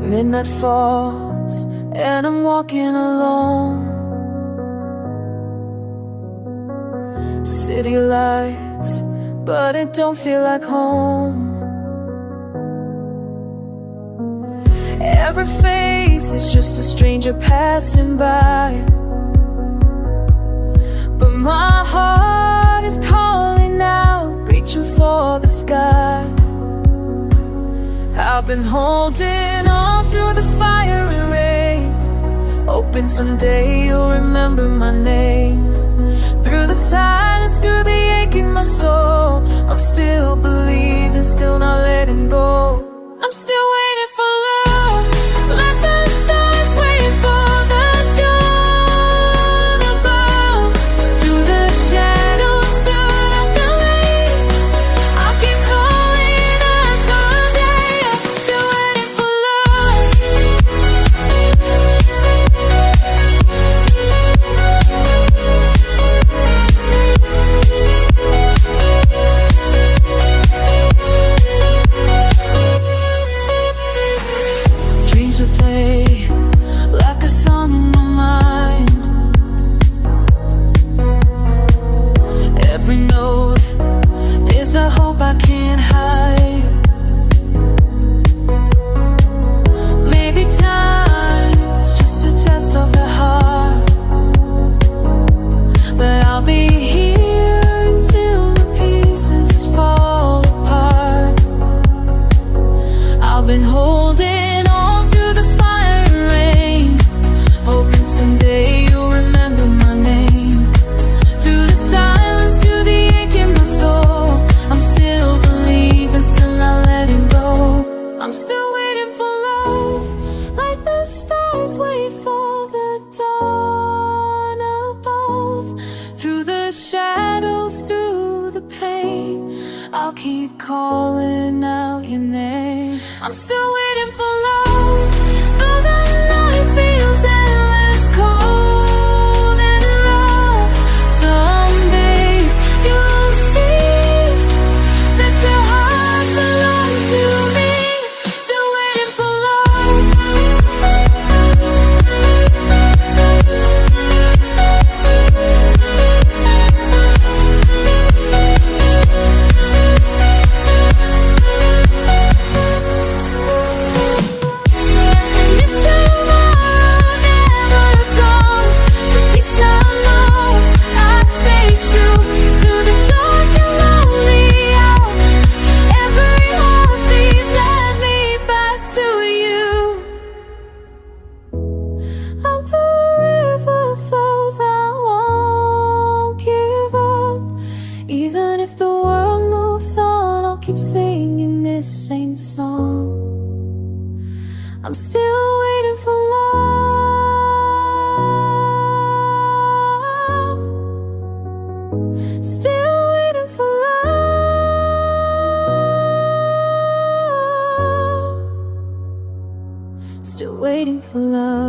Midnight falls and I'm walking alone. City lights, but it don't feel like home. Every face is just a stranger passing by, but my heart is calling out, reaching for the sky. I've been holding on through the fire and rain, hoping someday you'll remember my name. Through the silence, through the ache in my soul, I'm still believing, still not letting go. I'm still waiting for love, like the stars wait for the dawn above. Through the shadows, through the rain, I'll keep calling us one day. Still waiting for love. Dreams would play like a song in my mind. Every note is a hope I can't hide. Maybe time's just a test of the heart, but I'll be here until the pieces fall apart. I've been holding on through the fire and rain, hoping someday you'll remember my name. Through the silence, through the ache in my soul, I'm still believing, still not letting go. I'm still waiting for love, like the stars wait for the dawn above. Through the shadows, through the pain, I'll keep calling out your name. I'm still waiting for love, though the night feels endless, cold and rough. Someday you'll see that your heart belongs to me. Still waiting for keep singing this same song. I'm still waiting for love, still waiting for love, still waiting for love.